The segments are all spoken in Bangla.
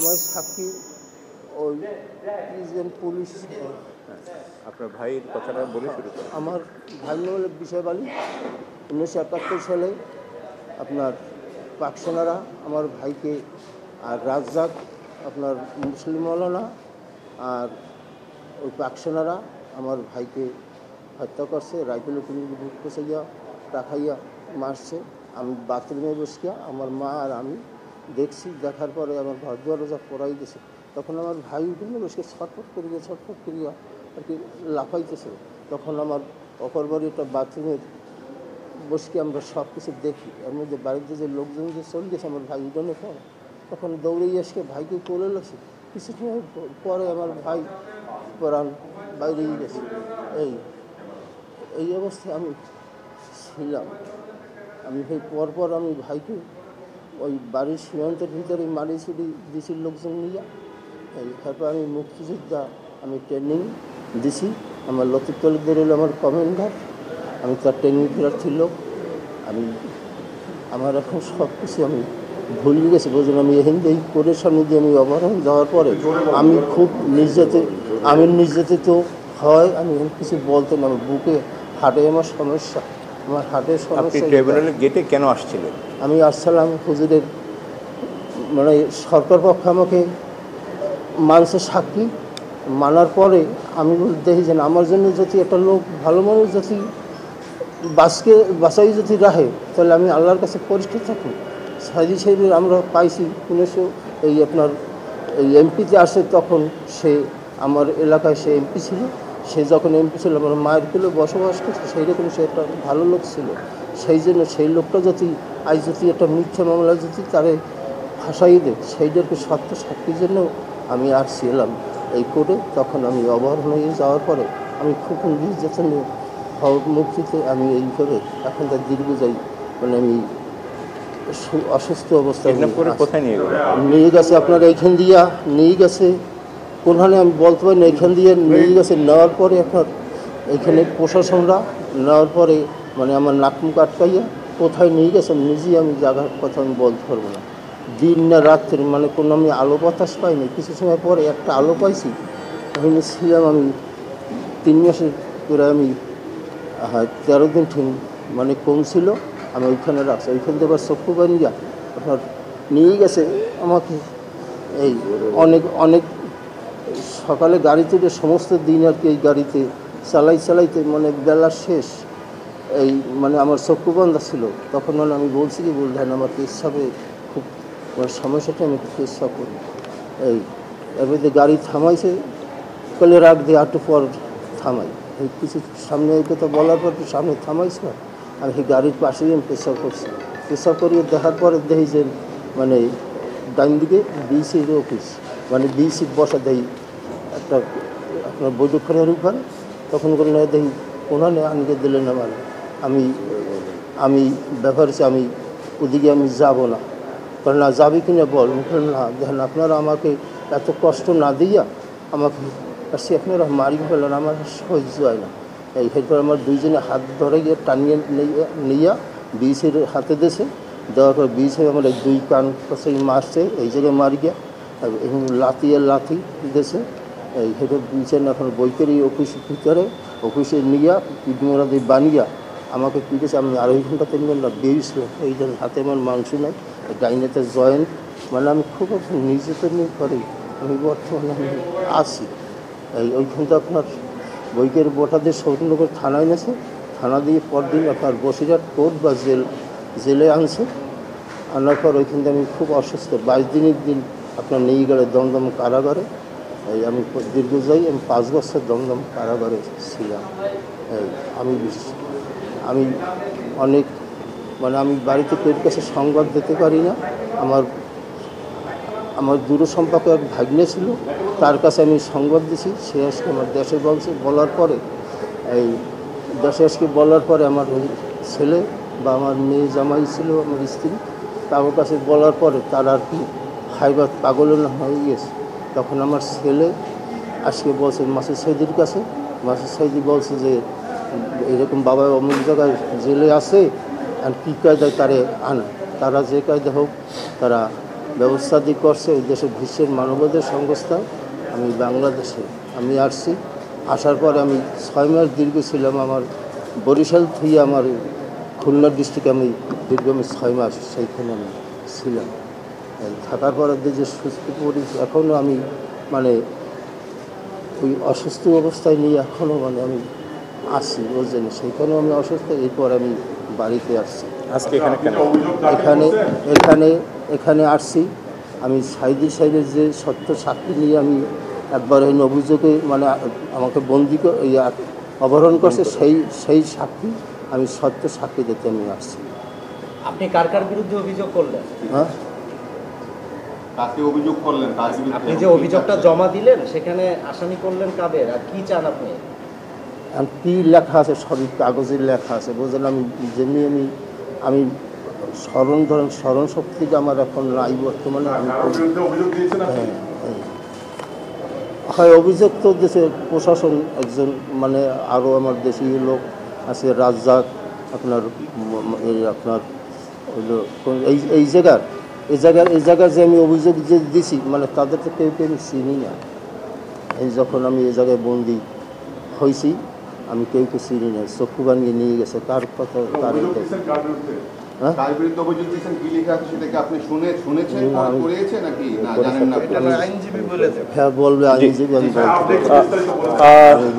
আমার সাক্ষী ওই প্রেসিডেন্ট পুলিশ। আপনার ভাইয়ের কথাটা বলে শুরু করেন। আমার ভাই হল বিষয় বালি। 1971 সালে আপনার পাক সেনারা আমার ভাইকে, আর রাজ্জাক আপনার মুসলিম মৌলানা, আর ওই পাক সেনারা আমার ভাইকে হত্যা করছে। রাইফেলে পুলিশ বুক কষাইয়া টাকাইয়া মারছে। আমি বাথরুমে বসিয়া আমার মা আর আমি দেখছি। দেখার পরে আমার ঘর দরজা পড়াই গেছে। তখন আমার ভাই উঠে বসে ছটফট করিয়া আর কি লাফাইতেছে। তখন আমার অপর বাড়ি একটা বাথরুমের বসে আমরা সব কিছু দেখি। এর মধ্যে বাড়িতে যে লোকজন যে চলে গেছে আমার ভাই উঠোনে পর, তখন দৌড়ে এসে ভাইকে কোলে লাগছে। কিছু সময় পরে আমার ভাই প্রাণ বাইরে গেছে। এই অবস্থায় আমি ছিলাম। আমি পরপর আমি ভাইকে ওই বাড়ির সীমান্তের ভিতরে মারি ছুটি দিছি লোকজন নিয়ে। তারপর আমি মুক্তিযোদ্ধা, আমি ট্রেনিং দিছি। আমার লতিফ তালুকদার হলো আমার কমান্ডার। আমি তার ট্রেনিং প্রার্থী লোক। আমার এখন সব কিছু আমি ভুলে গেছি। বুঝলেন, আমি হিন্দি এই কোর্টের সামনে দিয়ে আমি অপহরণ দেওয়ার পরে আমি খুব নির্যাতিত হয়। আমি কিছু বলতে না, আমার বুকে হার্টে আমার সমস্যা, আমার হার্টের সমস্যা। ট্রাইব্যুনালের গেটে কেন আসছিলেন? আমি আসছিলাম হুজুরের, মানে সরকার পক্ষ আমাকে মানছে সাক্ষী। মানার পরে আমি দেখি যে আমার জন্য যদি একটা লোক ভালো মানুষ যদি বাঁচাই যদি রাখে, তাহলে আমি আল্লাহর কাছে পরিষ্কার থাকি। সাইদি সাহেবের আমরা পাইছি 1900 এই আপনার এই এমপিতে আসে, তখন সে আমার এলাকায় সে এমপি ছিল। সে যখন এমপি ছিল আমার মায়ের পেলে বসবাস করছে, সেই রকম সে একটা ভালো লোক ছিল। সেই জন্য সেই লোকটা যদি আজ যদি একটা মিথ্যা মামলা যদি তারে ফাঁসাই দেয়, সেইটাকে সত্য সাক্ষীর জন্য আমি আসছিলাম এই কোর্টে। তখন আমি অবহেলা হয়ে যাওয়ার পরে আমি খুব নির্যাতনে মুক্তিতে আমি এইভাবে এখন তার দীর্ঘ যাই, মানে আমি অসুস্থ অবস্থায় কোথায় নিয়ে গেছে। আপনার এইখান দিয়া নিয়ে গেছে, কোনখানে আমি বলতে পারি না। এইখান দিয়ে নিয়ে গেছে, নেওয়ার পরে আপনার এইখানে প্রশাসনরা নেওয়ার পরে মানে আমার নাক মুখ আটকাইয়া কোথায় নিয়ে গেছে নিজেই আমি জায়গার কথা আমি বলতে পারবো না। দিন না রাত্রে মানে কোনো আমি আলো বাতাস পাইনি। কিছু সময় পরে একটা আলো পাইছি। ওখানে ছিলাম আমি 3 মাসের করে আমি 13 দিন ঠিক মানে কম ছিল। আমি ওইখানে রাখছি। ওইখান থেকে আবার চক্ষু বানিয়া আপনার নিয়ে গেছে আমাকে। এই অনেক সকালে গাড়িতে সমস্ত দিন আর কি এই গাড়িতে চালাইতে মানে বেলা শেষ। এই মানে আমার চক্ষু বন্ধা ছিল। তখন মানে আমি বলছি কি বললেন আমার পেশাবে খুব সমস্যাটা আমি পেশাব করি। এর মধ্যে গাড়ি থামাইছে, কলে রাখ দিয়ে একটু পর থামাই। এই কিছু সামনে এই কথা বলার পর সামনে থামাইছে। আমি সেই গাড়ির পাশে আমি পেশাব করছি। পেশাব করিয়ে দেখার পরে দেখি যে মানে ডাইন দিকে ডিসির অফিস, মানে ডিসি বসা দেয় একটা আপনার বৈঠকখানের উপরে। তখন করে না দেখি ওনানে আনকে দিলেন না। মানে আমি ব্যাপার হচ্ছে আমি ওদিকে আমি যাব না। কারণ না যাবি কিনা বল। না দেখেন আপনারা আমাকে এত কষ্ট না দিয়া আমাকে সে আপনারা মারি ফেলেন, আমার সহ্য হয় না। এরপর আমার দুইজনে হাত ধরে গিয়ে টানিয়ে নিয়ে বিএসের হাতে দেশে দেওয়ার পর বিএসে আমার 2 কান কাছে মারছে, এই জায়গায় মারি গিয়া লাথি দেশে। এই হেঁটে বিএসেন এখন বৈকারি অফিসের ভিতরে অফিসে নিয়ে পিঠমোড়া দিয়ে বানিয়া আমাকে পিটেছে। আমি 2.5 ঘন্টা 3 ঘন্টা বেরিয়েছিল। এই জন্য হাতে আমার মাংস নাই, ডাইনেতে জয়েন্ট, মানে আমি খুব নির্যাতন করে আমি বর্তমানে আমি আসি। ওইখানটা আপনার বৈকের বোটাদের সৌরনগর থানায় এনেছে। থানা দিয়ে পরদিন আপনার বসিরহাট কোর্ট বা জেলে আনছে। আনার পর ওইখান থেকে আমি খুব অসুস্থ 22 দিনের দিন আপনার নিয়ে গেলে দমদম কারাগারে। আমি দীর্ঘ যাই, আমি 5 বছর দমদম কারাগারে ছিলাম। আমি অনেক মানে আমি বাড়িতে কেউ কাছে সংবাদ দিতে পারি না। আমার দূর সম্পর্কে এক ভাগ্নে ছিল, তার কাছে আমি সংবাদ দিছি। সে আজকে আমার দেশে বলার পরে বলার পরে আমার ছেলে বা আমার মেয়ে জামাই ছিল আমার স্ত্রী, তার কাছে বলার পরে তার আর কি খাইবার পাগল না হয়ে গেছে। তখন আমার ছেলে আজকে বলছে মাসুদ সাইদির কাছে। মাসুদ সাইদি বলছে যে এরকম বাবা অমুক জায়গায় জেলে আছে, আর কী কায়দায় তারে আনা। তারা যে কায়দা হোক তারা ব্যবস্থা দিয়ে করছে ওই দেশের বিশ্বের মানবাধিকার সংস্থায় আমি বাংলাদেশে আমি আসছি। আসার পরে আমি 6 মাস দীর্ঘ ছিলাম। আমার বরিশাল থেকে আমার খুলনা ডিস্ট্রিক্টে আমি দীর্ঘ 6 মাস সেইখানে আমি ছিলাম। থাকার পরে যে সুস্থ করি এখনও আমি মানে ওই অসুস্থ অবস্থায় নিয়ে এখনও মানে আমি আছি বুঝলেন, সেইখানেও আমি অসুস্থ। এরপর আমি বাড়িতে আসছি। আজকে এখানে কেন? এখানে এখানে এখানে আসছি আমি সাইদের যে সত্য সাক্ষী নিয়ে আমি একবার এই অভিযোগে মানে আমাকে বন্দি অপহরণ করছে, সেই সাক্ষী আমি সত্য সাক্ষী দিতে আমি আসছি। আপনি কার কার বিরুদ্ধে অভিযোগ করলেন? হ্যাঁ, কাকে অভিযোগ করলেন? আপনি যে অভিযোগটা জমা দিলেন সেখানে আসামি করলেন কাদের, আর কি চান আপনি? আর কী লেখা আছে সবই কাগজের লেখা আছে বুঝলেন। আমি যেমনি আমি স্মরণ শক্তিটা আমার এখন নাই বর্তমানে। আমি হয় অভিযোগ তো দেশে প্রশাসন একজন মানে আরও আমার দেশীয় লোক আছে, রাজ্জাক আপনার হইলো এই জায়গার যে আমি অভিযোগ যে দিছি মানে তাদের তো কেউ আমি চিনি না। এই যখন আমি এই জায়গায় বন্দি হয়েছি আমি কেউকে চিনি না। চক্ষু বানিয়ে নিয়ে গেছে কার কথা কার হ্যাঁ বলবে আইনজীবী, আমি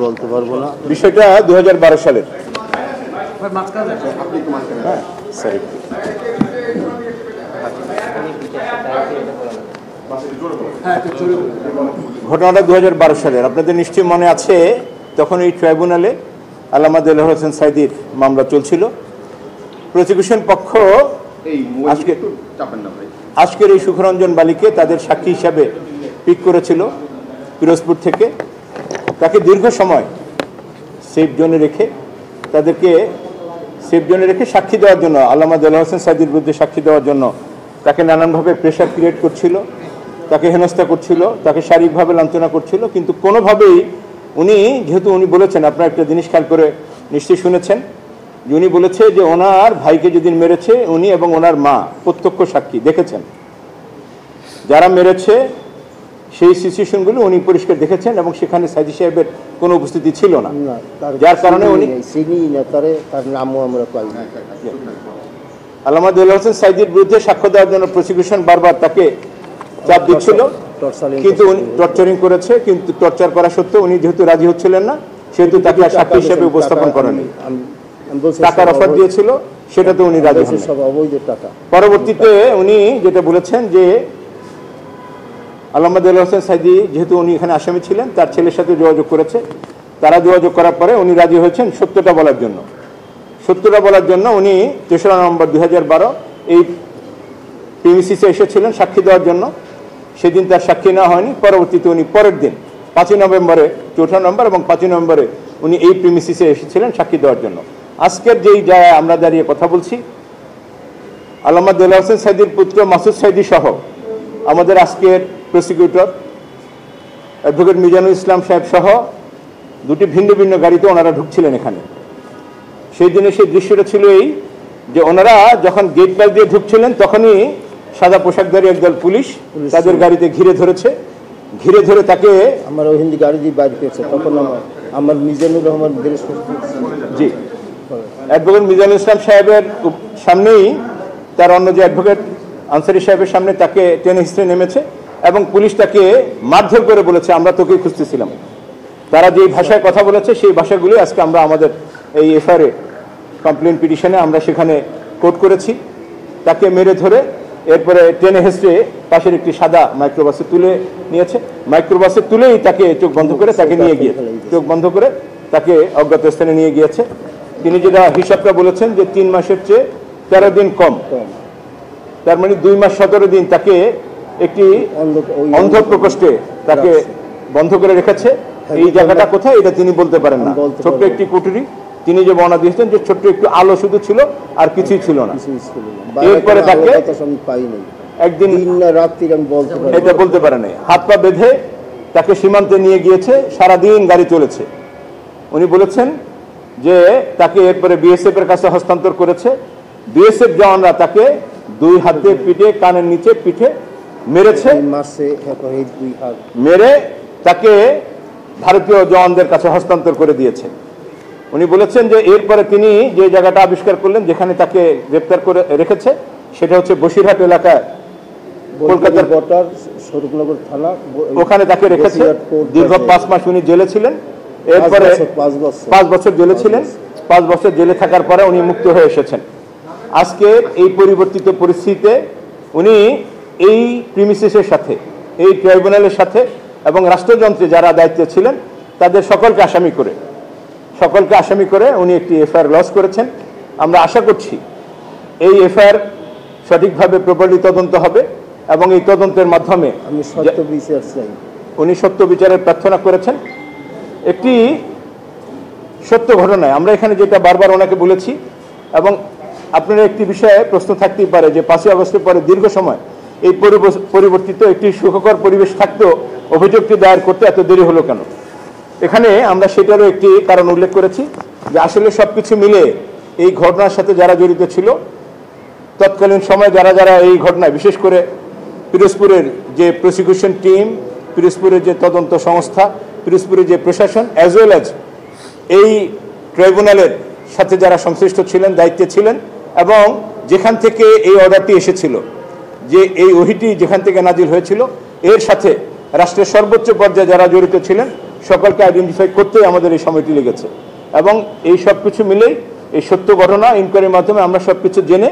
বলতে পারবো না। বিষয়টা 2012 সালের। ঘটনাটা 2012 সালের। আপনাদের নিশ্চয়ই মনে আছে তখন এই ট্রাইব্যুনালে আল্লামা দেলোয়ার হোসেন সাঈদীর মামলা চলছিল। প্রসিকিউশন পক্ষ আজকের এই সুখরঞ্জন বালিকে তাদের সাক্ষী হিসাবে পিক করেছিল পিরোজপুর থেকে। তাকে দীর্ঘ সময় সেফ জোনে রেখে সাক্ষী দেওয়ার জন্য, আল্লামা দেলোয়ার হোসেন সাঈদীর বিরুদ্ধে সাক্ষী দেওয়ার জন্য তাকে নানানভাবে প্রেশার ক্রিয়েট করছিল, তাকে হেনস্থা করছিল, তাকে শারীরিকভাবে লাঞ্ছনা করছিল। কিন্তু কোনোভাবেই যেহেতু উনি বলেছেন, আপনারা একটা জিনিস খেয়াল করে নিশ্চয়ই শুনেছেন যে উনি বলেছে যে ওনার ভাইকে যেদিন মেরেছে উনি এবং ওনার মা প্রত্যক্ষ সাক্ষী দেখেছেন। যারা মেরেছে সেই সিচুয়েশনগুলো উনি পরিষ্কার দেখেছেন এবং সেখানে সাঈদী সাহেবের কোনো উপস্থিতি ছিল না, যার কারণে উনি তার নামও আমরা পাই না। আল্লামা দেলোয়ার হোসেন সাঈদীর বিরুদ্ধে সাক্ষ্য দেওয়ার জন্য প্রসিকিউশন বারবার তাকে চাপ দিচ্ছিল, কিন্তু উনি টর্চারিং করেছে। কিন্তু টর্চার করা সত্ত্বেও উনি যেহেতু রাজি হচ্ছিলেন না সেহেতু তাকে সাক্ষী হিসেবে উপস্থাপন করেনি। টাকার অফার দিয়েছিল সেটাতে উনি রাজি হন। পরবর্তীতে উনি যেটা বলেছেন যে আল্লামা দেলোয়ার হোসেন সাঈদী যেহেতু উনি এখানে আসামি ছিলেন, তার ছেলের সাথে যোগাযোগ করেছে। তারা যোগাযোগ করার পরে উনি রাজি হয়েছেন সত্যটা বলার জন্য। উনি 3রা নভেম্বর 2012 এই প্রিমিসিসে এসেছিলেন সাক্ষী দেওয়ার জন্য। সেদিন তার সাক্ষী নেওয়া হয়নি। পরবর্তীতে উনি পরের দিন 5 নভেম্বরে, 4 নভেম্বর এবং 5 নভেম্বরে উনি এই প্রিমিসিসে এসেছিলেন সাক্ষী দেওয়ার জন্য। আজকের যেই জায়গায় আমরা দাঁড়িয়ে কথা বলছি, আল্লামা দেলোয়ার হোসেন সাঈদীর পুত্র মাসুদ সাঈদী সহ আমাদের আজকের প্রসিকিউটর অ্যাডভোকেট মিজানুল ইসলাম সাহেব সহ 2টি ভিন্ন ভিন্ন গাড়িতে ওনারা ঢুকছিলেন এখানে। সেই দিনে সেই দৃশ্যটা ছিল এই যে ওনারা যখন গেট পাস দিয়ে ঢুকছিলেন তখনই সাদা পোশাকধারী একদল পুলিশ তাদের গাড়িতে ঘিরে ধরে তাকে আমার হিন্দি গাড়ি দিয়ে বাইরে পেয়েছে। তখন আমার মিজানুর রহমান জি অ্যাডভোকেট মিজানুল ইসলাম সাহেবের সামনেই তার অন্য যে অ্যাডভোকেট আনসারি সাহেবের সামনে তাকে টেনে হিস্ট্রে নেমেছে এবং পুলিশ তাকে মারধর করে বলেছে আমরা তোকেই খুঁজতেছিলাম। তারা যেই ভাষায় কথা বলেছে সেই ভাষাগুলি আজকে আমরা আমাদের এই এফআইআর কমপ্লেন পিটিশনে আমরা সেখানে কোট করেছি। তাকে মেরে ধরে এরপরে টেনে হেসড়ে পাশের একটি সাদা মাইক্রোবাসে তুলে নিয়েছে। মাইক্রোবাসে তুলেই তাকে চোখ বন্ধ করে তাকে অজ্ঞাত স্থানে নিয়ে গিয়েছে। তিনি যেটা হিসাবটা বলেছেন যে 3 মাসের চেয়ে 13 দিন কম, তার মানে 2 মাস 17 দিন তাকে একটি অন্ধ প্রকোষ্ঠে তাকে বন্ধ করে রেখেছে। এই জায়গাটা কোথায় এটা তিনি বলতে পারেন না। ছোট্ট একটি কুঠুরি, তিনি যে বর্ণনা দিয়েছেন যে ছোট্ট একটু আলো শুধু ছিল আর কিছুই ছিল না। এরপরে তাকে একদিন এটা বলতে পারে নাই, হাত পা বেঁধে তাকে সীমান্তে নিয়ে গিয়েছে। সারাদিন গাড়ি চলেছে। উনি বলেছেন যে তাকে এরপরে বিএসএফ এর কাছে হস্তান্তর করেছে। বিএসএফ জওয়ানরা তাকে 2 হাতে পিঠে, কানের নিচে পিঠে মেরেছে, এই মাসে এরপরে এই 2 হাত মেরে তাকে ভারতীয় জওয়ানদের কাছে হস্তান্তর করে দিয়েছে। উনি বলেছেন যে এরপরে তিনি যে জায়গাটা আবিষ্কার করলেন যেখানে তাকে গ্রেপ্তার করে রেখেছে সেটা হচ্ছে বসিরহাট এলাকায়, কলকাতার বটার স্বরূপনগর থানা, ওখানে তাকে রেখেছে। বসিরহাট কোর্ট দীর্ঘ কাছে। 5 মাস উনি জেলে ছিলেন। এরপরে 5 বছর জেলে ছিলেন। 5 বছর জেলে থাকার পরে উনি মুক্ত হয়ে এসেছেন। আজকে এই পরিবর্তিত পরিস্থিতিতে উনি এই প্রিমিসেসের সাথে, এই ট্রাইব্যুনালের সাথে এবং রাষ্ট্রযন্ত্রে যারা দায়িত্বে ছিলেন তাদের সকলকে আসামি করে উনি একটি এফআইআর লঞ্চ করেছেন। আমরা আশা করছি এই এফআইআর সঠিকভাবে প্রপারলি তদন্ত হবে এবং এই তদন্তের মাধ্যমে আমি সত্য বিচার চাই। উনি সত্য বিচারের প্রার্থনা করেছেন। একটি সত্য ঘটনায় আমরা এখানে যেটা বারবার ওনাকে বলেছি এবং আপনার একটি বিষয়ে প্রশ্ন থাকতেই পারে যে 5ই আগস্টের পরে দীর্ঘ সময় এই পরিবর্তিত একটি সুখকর পরিবেশ থাকতেও অভিযোগটি দায়ের করতে এত দেরি হলো কেন? এখানে আমরা সেটারও একটি কারণ উল্লেখ করেছি যে আসলে সবকিছু মিলে এই ঘটনার সাথে যারা জড়িত ছিল তৎকালীন সময় যারা এই ঘটনায়, বিশেষ করে পিরোজপুরের যে প্রসিকিউশন টিম, পিরোজপুরের যে তদন্ত সংস্থা, পিরোজপুরের যে প্রশাসন, অ্যাজ ওয়েল অ্যাজ এই ট্রাইব্যুনালের সাথে যারা সংশ্লিষ্ট ছিলেন, দায়িত্বে ছিলেন এবং যেখান থেকে এই অর্ডারটি এসেছিল, যে এই ওহিটি যেখান থেকে নাজিল হয়েছিল, এর সাথে রাষ্ট্রের সর্বোচ্চ পর্যায়ে যারা জড়িত ছিলেন সকলকে আইডেন্টিফাই করতেই আমাদের এই সময়টি লেগেছে এবং এই সব কিছু মিলেই এই সত্য ঘটনা ইনকোয়ারির মাধ্যমে আমরা সব কিছু জেনে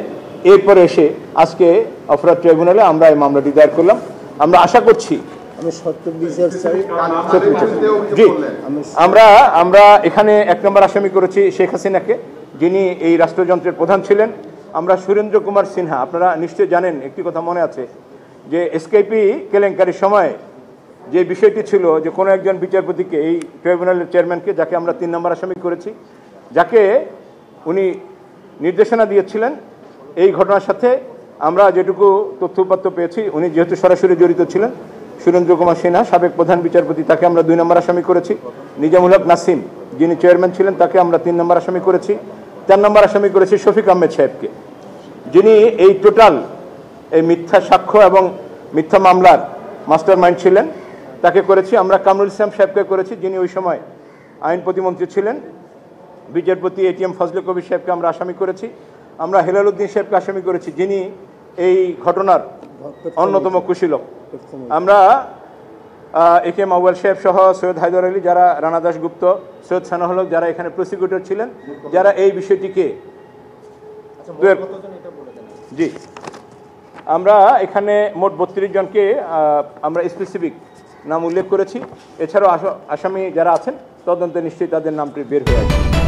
এরপরে এসে আজকে অপরাধ ট্রাইব্যুনালে আমরা এই মামলাটি দায়ের করলাম। আমরা আশা করছি আমি সত্য বিচার চাই। জি, আমরা এখানে 1 নম্বর আসামি করেছি শেখ হাসিনাকে, যিনি এই রাষ্ট্রযন্ত্রের প্রধান ছিলেন। আমরা সুরেন্দ্র কুমার সিনহা, আপনারা নিশ্চয়ই জানেন, একটি কথা মনে আছে যে এসকেপি কেলেঙ্কারির সময় যে বিষয়টি ছিল যে কোনো একজন বিচারপতিকে, এই ট্রাইব্যুনালের চেয়ারম্যানকে, যাকে আমরা 3 নম্বর আসামি করেছি, যাকে উনি নির্দেশনা দিয়েছিলেন এই ঘটনার সাথে আমরা যেটুকু তথ্যপত্র পেয়েছি, উনি যেহেতু সরাসরি জড়িত ছিলেন, সুরেন্দ্র কুমার সিনহা সাবেক প্রধান বিচারপতি, তাকে আমরা 2 নম্বর আসামি করেছি। নিজামুল হক নাসিম, যিনি চেয়ারম্যান ছিলেন, তাকে আমরা 3 নম্বর আসামি করেছি। 4 নম্বর আসামি করেছি শফিক আহমেদ সাহেবকে, যিনি এই টোটাল এই মিথ্যা সাক্ষ্য এবং মিথ্যা মামলার মাস্টার মাইন্ড ছিলেন, তাকে করেছি। আমরা কামরুল ইসলাম সাহেবকে করেছি, যিনি ওই সময় আইন প্রতিমন্ত্রী ছিলেন। বিচারপতি এটিএম ফজলে কবির সাহেবকে আমরা আসামি করেছি। আমরা হেলাল উদ্দিন সাহেবকে আসামি করেছি, যিনি এই ঘটনার অন্যতম কুশীলক। আমরা একে এম আউয়াল সাহেব সহ সৈয়দ হায়দার আলী, যারা রানা দাশগুপ্ত, সৈয়দ সানাউল হক, যারা এখানে প্রসিকিউটর ছিলেন, যারা এই বিষয়টিকে জি আমরা এখানে মোট 32 জনকে আমরা স্পেসিফিক নাম উল্লেখ করেছি। এছাড়াও আসামি যারা আছেন তদন্তে নিশ্চয়ই তাদের নামটি বের হয়ে আসবে।